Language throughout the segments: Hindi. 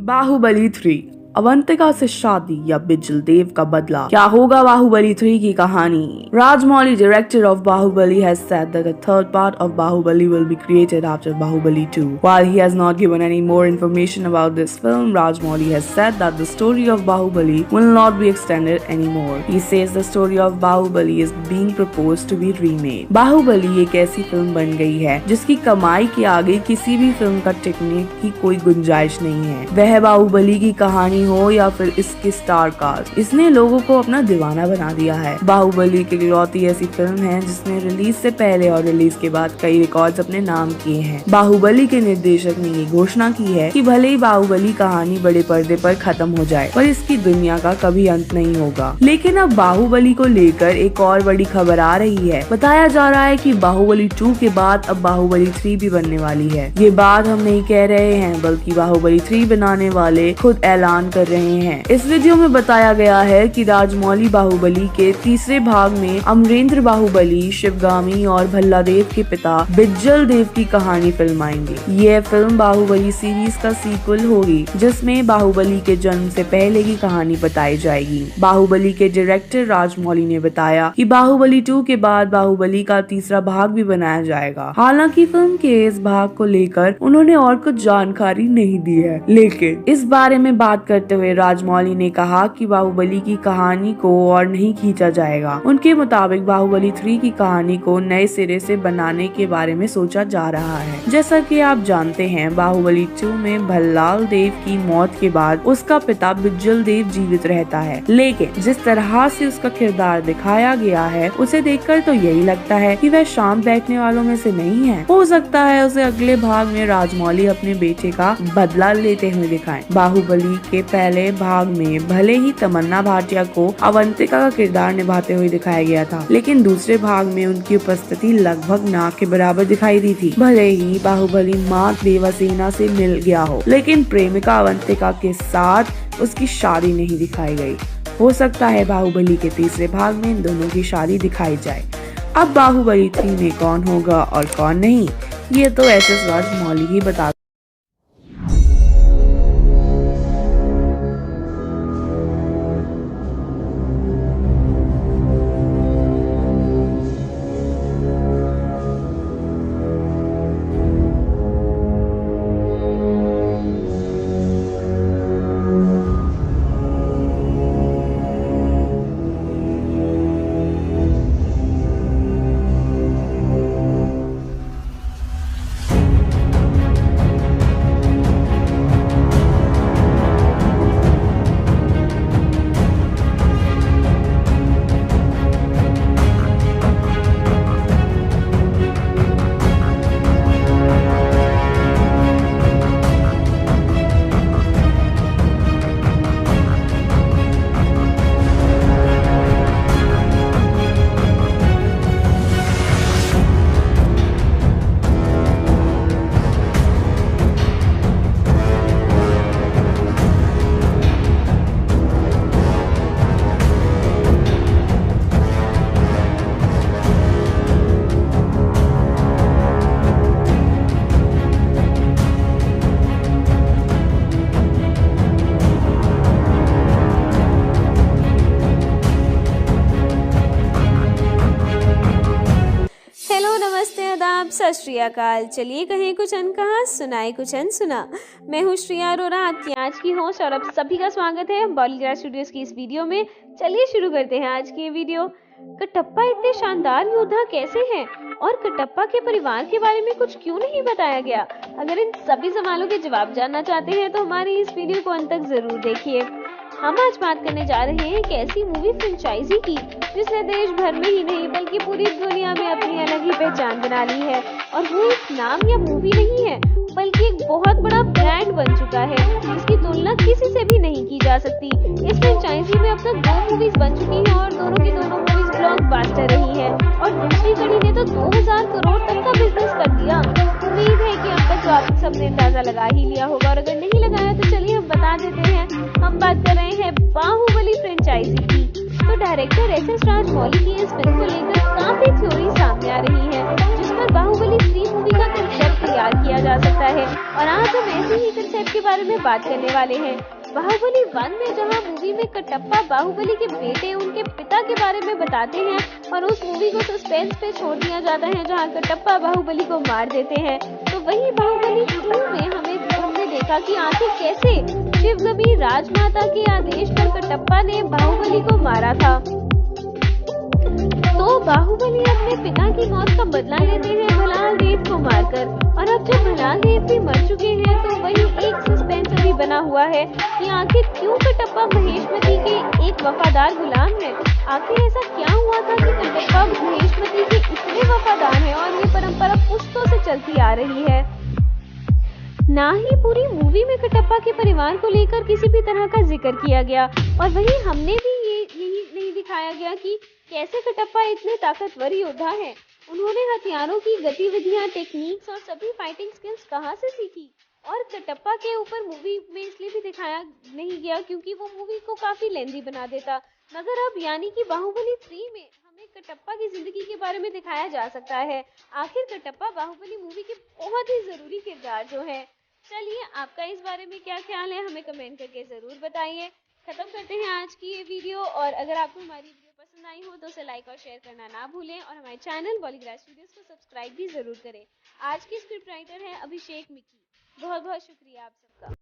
बाहुबली 3 अवंतिका से शादी या बिजल देव का बदला, क्या होगा बाहुबली 3 की कहानी? Rajamouli, director of Bahubali, has said that the third part of Bahubali will be created after Bahubali 2. While he has not given any more information about this film, Rajmoli has said that the story of Bahubali will not be extended anymore. He says the story of Bahubali is being proposed to be remade. Bahubali एक ऐसी फिल्म बन गई है जिसकी कमाई के आगे किसी भी फिल्म का टिकने की कोई गुंजाइश नहीं है। वह बाहुबली की कहानी हो या फिर इसके स्टार कास्ट, इसने लोगों को अपना दीवाना बना दिया है। बाहुबली की इकलौती ऐसी फिल्म है जिसने रिलीज से पहले और रिलीज के बाद कई रिकॉर्ड्स अपने नाम किए हैं। बाहुबली के निर्देशक ने ये घोषणा की है कि भले ही बाहुबली कहानी बड़े पर्दे पर खत्म हो जाए, पर इसकी दुनिया का कभी अंत नहीं होगा। लेकिन अब बाहुबली को लेकर एक और बड़ी खबर आ रही है। बताया जा रहा है कि बाहुबली 2 के बाद अब बाहुबली 3 भी बनने वाली है। ये बात हम नहीं कह रहे हैं, बल्कि बाहुबली 3 बनाने वाले खुद ऐलान कर रहे हैं। इस वीडियो में बताया गया है कि राजमौली बाहुबली के तीसरे भाग में अमरेंद्र बाहुबली, शिवगामी और भल्लादेव के पिता बिज्जल देव की कहानी फिल्माएंगे। यह फिल्म बाहुबली सीरीज का सीक्वल होगी, जिसमें बाहुबली के जन्म से पहले की कहानी बताई जाएगी। बाहुबली के डायरेक्टर राजमौली ने बताया कि बाहुबली 2 के बाद बाहुबली का तीसरा भाग भी बनाया जाएगा। हालांकि फिल्म के इस भाग को लेकर उन्होंने और कुछ जानकारी नहीं दी है, लेकिन इस बारे में बात करते हुए राजमौली ने कहा कि बाहुबली की कहानी को और नहीं खींचा जाएगा। उनके मुताबिक बाहुबली 3 की कहानी को नए सिरे से बनाने के बारे में सोचा जा रहा है। जैसा कि आप जानते हैं, बाहुबली 2 में भल्लाल देव की मौत के बाद उसका पिता बिज्जल देव जीवित रहता है, लेकिन जिस तरह से उसका किरदार दिखाया गया है, उसे देखकर तो यही लगता है कि वह शांत बैठने वालों में से नहीं है। हो सकता है उसे अगले भाग में राजमौली अपने बेटे का बदला लेते हुए दिखाएं। बाहुबली के पहले भाग में भले ही तमन्ना भाटिया को अवंतिका का किरदार निभाते हुए दिखाया गया था, लेकिन दूसरे भाग में उनकी उपस्थिति लगभग ना के बराबर दिखाई दी थी। भले ही बाहुबली मां देवसेना से मिल गया हो, लेकिन प्रेमिका अवंतिका के साथ उसकी शादी नहीं दिखाई गई। हो सकता है बाहुबली के तीसरे भाग में इन दोनों की शादी दिखाई जाए। अब बाहुबली 3 में कौन होगा और कौन नहीं, ये तो एस.एस. राजमौली ही बता सत श्री अकाल। चलिए कहें कुछ अनकहा, सुनाए कुछ अनसुना। मैं हूँ श्रेया अरोरा, आपकी आज की होस्ट, और आप सभी का स्वागत है बॉलीग्राज स्टूडियोज की इस वीडियो में। चलिए शुरू करते हैं आज की ये वीडियो। कटप्पा इतने शानदार योद्धा कैसे हैं और कटप्पा के परिवार के बारे में कुछ क्यों नहीं बताया गया? अगर इन सभी सवालों के जवाब जानना चाहते हैं तो हमारी इस वीडियो को अंत तक जरूर देखिए। हम आज बात करने जा रहे हैं एक ऐसी मूवी फ्रेंचाइजी की जिसने देश भर में ही नहीं बल्कि पूरी दुनिया में अपनी अलग ही पहचान बना ली है। और वो एक नाम या मूवी नहीं है बल्कि एक बहुत बड़ा ब्रांड बन चुका है जिसकी तुलना किसी से भी नहीं की जा सकती। इस फ्रेंचाइजी में अब तक 2 मूवीज बन चुकी हैं और दोनों की दोनों मूवीज ब्लॉकबस्टर रही है और दूसरी कड़ी ने तो 2000 करोड़ तक का बिजनेस कर दिया। उम्मीद है कि अब तक तो आप सबने अंदाजा लगा ही लिया होगा, और अगर नहीं लगाया तो चलिए हम बता देते हैं। हम बात कर रहे हैं बाहुबली फ्रेंचाइजी की। तो डायरेक्टर एस.एस. राजमौली की इस फिल्म को लेकर काफी थ्योरी सामने आ रही है जिस पर बाहुबली 3 मूवी का कंसेप्ट तैयार किया जा सकता है, और आज हम ऐसे ही कंसेप्ट के बारे में बात करने वाले हैं। बाहुबली 1 में जहां मूवी में कटप्पा बाहुबली के बेटे उनके पिता के बारे में बताते हैं, और उस मूवी को सस्पेंस पे छोड़ दिया जाता है जहां कटप्पा बाहुबली को मार देते हैं, तो वही बाहुबली 2 में हमने देखा कि आखिर कैसे शिवगमी राजमाता के आदेश पर कटप्पा ने बाहुबली को मारा था। तो बाहुबली अपने पिता की मौत का बदला लेते हैं भलाल देव को मारकर, और अब जब भलाल देव भी मर चुके हैं तो वही एक सस्पेंस अभी बना हुआ है कि आखिर क्यों कटप्पा महेशमती के एक वफादार गुलाम है। आखिर ऐसा क्या हुआ था कि कटप्पा महेशमती के इतने वफादार हैं और ये परंपरा पुश्तों से चलती आ रही है। ना ही पूरी मूवी में कटप्पा के परिवार को लेकर किसी भी तरह का जिक्र किया गया, और वहीं हमने भी यही नहीं दिखाया गया कि कैसे कटप्पा इतने ताकतवर योद्धा हैं। उन्होंने हथियारों की गतिविधियां, टेक्निक्स और सभी फाइटिंग स्किल्स कहां से सीखी। और कटप्पा के ऊपर मूवी में इसलिए भी दिखाया नहीं गया क्योंकि वो मूवी को काफी लेंदी बना देता, मगर अब यानी कि बाहुबली 3 में हमें कटप्पा की जिंदगी के बारे में दिखाया जा सकता है। आखिर कटप्पा बाहुबली मूवी के बहुत ही जरूरी किरदार जो है। चलिए आपका इस बारे में क्या ख्याल है, हमें कमेंट करके जरूर बताइए। खत्म करते हैं आज की ये वीडियो, और अगर आपको हमारी वीडियो पसंद आई हो तो उसे लाइक और शेयर करना ना भूलें, और हमारे चैनल बॉलीग्राज स्टूडियोज को सब्सक्राइब भी जरूर करें। आज की स्क्रिप्ट राइटर है अभिषेक मिक्की। बहुत बहुत शुक्रिया आप सबका।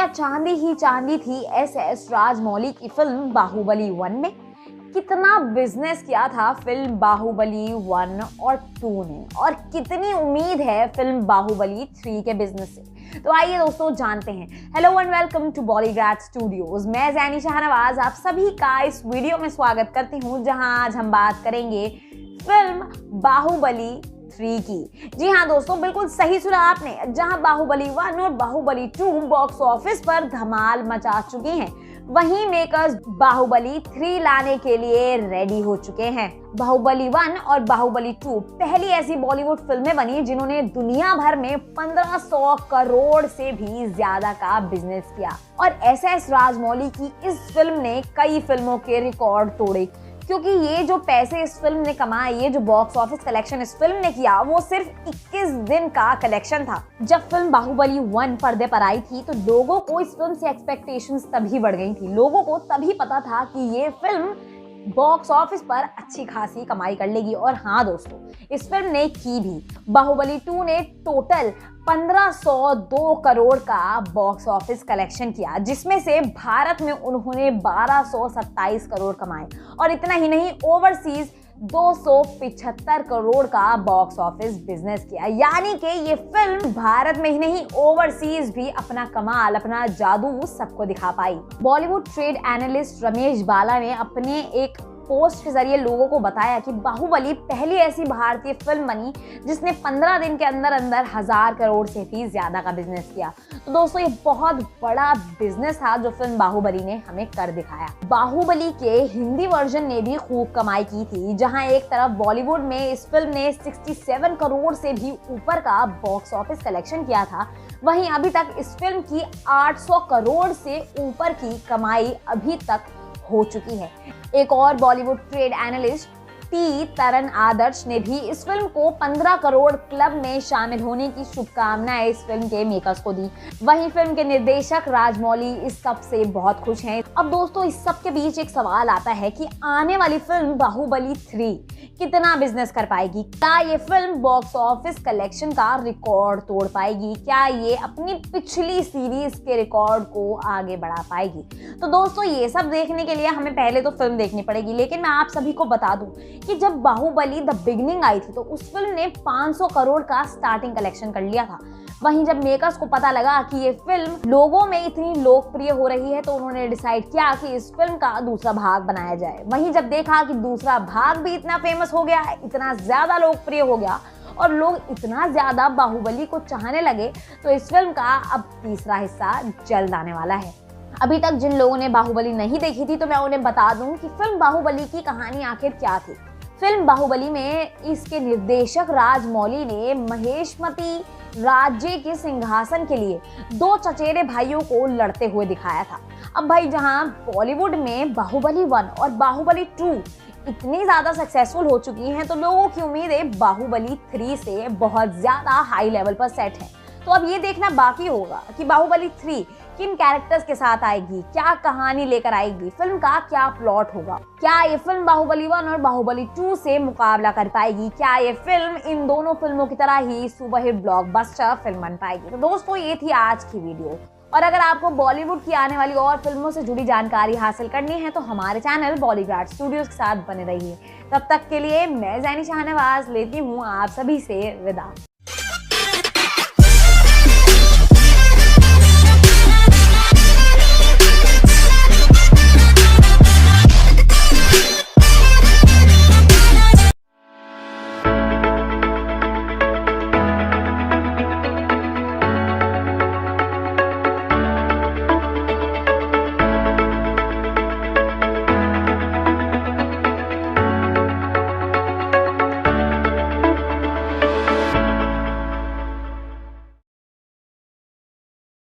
चांदी ही चांदी थी एस.एस. राजमौली की फिल्म बाहुबली 1 में। कितना बिजनेस किया था फिल्म बाहुबली 1 और 2 ने, और कितनी उम्मीद है फिल्म बाहुबली 3 के बिजनेस से। तो आइए दोस्तों जानते हैं। हेलो एंड वेलकम टू बॉलीग्राज स्टूडियोज। मैं ज़ैनी शाहनवाज आप सभी का इस वीडियो में स्वागत करती हूँ, जहां आज हम बात करेंगे फिल्म बाहुबली 3 की। जी हाँ दोस्तों, बिल्कुल सही सुना आपने। जहां बाहुबली 1 और बाहुबली 2 बॉक्स ऑफिस पर धमाल मचा चुकी हैं, वहीं मेकर्स बाहुबली 3 लाने के लिए रेडी हो चुके हैं। बाहुबली 1 और बाहुबली 2 पहली ऐसी बॉलीवुड फिल्में बनी जिन्होंने दुनिया भर में 1500 करोड़ से भी ज्यादा का बिजनेस किया, और एस.एस. राजमौली की इस फिल्म ने कई फिल्मों के रिकॉर्ड तोड़े, क्योंकि ये जो पैसे इस फिल्म ने कमाए, ये जो बॉक्स ऑफिस कलेक्शन इस फिल्म ने किया, वो सिर्फ 21 दिन का कलेक्शन था। जब फिल्म बाहुबली 1 पर्दे पर आई थी तो लोगों को इस फिल्म से एक्सपेक्टेशंस तभी बढ़ गई थी। लोगों को तभी पता था कि ये फिल्म बॉक्स ऑफिस पर अच्छी खासी कमाई कर लेगी, और हाँ दोस्तों, इस फिल्म ने की भी। बाहुबली 2 ने टोटल 1502 करोड़ का बॉक्स ऑफिस कलेक्शन किया, जिसमें से भारत में उन्होंने 1227 करोड़ कमाए, और इतना ही नहीं, ओवरसीज 275 करोड़ का बॉक्स ऑफिस बिजनेस किया। यानी कि ये फिल्म भारत में ही नहीं, ओवरसीज भी अपना कमाल, अपना जादू सबको दिखा पाई। बॉलीवुड ट्रेड एनालिस्ट रमेश बाला ने अपने एक पोस्ट के जरिए लोगों को बताया कि बाहुबली पहली ऐसी भारतीय फिल्म बनी जिसने 15 दिन के अंदर अंदर 1000 करोड़ से भी ज्यादा का बिजनेस किया। तो दोस्तों ये बहुत बड़ा बिजनेस था जो फिल्म बाहुबली ने हमें कर दिखाया। बाहुबली के हिंदी वर्जन ने भी खूब कमाई की थी, जहां एक तरफ बॉलीवुड में इस फिल्म ने 67 करोड़ से भी ऊपर का बॉक्स ऑफिस कलेक्शन किया था, वहीं अभी तक इस फिल्म की 800 करोड़ से ऊपर की कमाई अभी तक हो चुकी है। एक और बॉलीवुड ट्रेड एनालिस्ट टी तरन आदर्श ने भी इस फिल्म को 15 करोड़ क्लब में शामिल होने की शुभकामनाएं इस फिल्म के मेकर्स को दी। वहीं फिल्म के निर्देशक राजमौली इस सब से बहुत खुश हैं। अब दोस्तों इस सब के बीच एक सवाल आता है कि आने वाली फिल्म बाहुबली 3 कितना बिजनेस कर पाएगी? क्या ये फिल्म बॉक्स ऑफिस कलेक्शन का रिकॉर्ड तोड़ पाएगी? क्या ये अपनी पिछली सीरीज के रिकॉर्ड को आगे बढ़ा पाएगी? तो दोस्तों ये सब देखने के लिए हमें पहले तो फिल्म देखनी पड़ेगी, लेकिन मैं आप सभी को बता दूं कि जब बाहुबली द बिगनिंग आई थी तो उस फिल्म ने 500 करोड़ का स्टार्टिंग कलेक्शन कर लिया था। वहीं जब मेकर्स को पता लगा कि ये फिल्म लोगों में इतनी लोकप्रिय हो रही है तो उन्होंने डिसाइड किया कि इस फिल्म का दूसरा भाग बनाया जाए। वहीं जब देखा कि दूसरा भाग भी इतना फेमस हो गया है, इतना ज्यादा लोकप्रिय हो गया और लोग इतना ज्यादा बाहुबली को चाहने लगे, तो इस फिल्म का अब तीसरा हिस्सा जल्द आने वाला है। अभी तक जिन लोगों ने बाहुबली नहीं देखी थी तो मैं उन्हें बता दूं कि फिल्म बाहुबली की कहानी आखिर क्या थी। फिल्म बाहुबली में इसके निर्देशक राजमौली ने महेशमती राज्य के सिंहासन के लिए 2 चचेरे भाइयों को लड़ते हुए दिखाया था। अब भाई जहां बॉलीवुड में बाहुबली 1 और बाहुबली 2 इतनी ज्यादा सक्सेसफुल हो चुकी हैं, तो लोगों की उम्मीदें बाहुबली 3 से बहुत ज्यादा हाई लेवल पर सेट है। तो अब ये देखना बाकी होगा कि बाहुबली 3 किन कैरेक्टर्स के साथ आएगी, क्या कहानी लेकर आएगी, फिल्म का क्या प्लॉट होगा, क्या ये फिल्म बाहुबली 1 और बाहुबली 2 से मुकाबला कर पाएगी, क्या ये फिल्म इन दोनों फिल्मों की तरह ही सुपरहिट ब्लॉकबस्टर फिल्म बन पाएगी। तो दोस्तों ये थी आज की वीडियो, और अगर आपको बॉलीवुड की आने वाली और फिल्मों से जुड़ी जानकारी हासिल करनी है तो हमारे चैनल बॉलीग्राड स्टूडियोज के साथ बने रहिए। तब तक के लिए मैं जैनी शाहनवाज लेती हूँ आप सभी से विदा।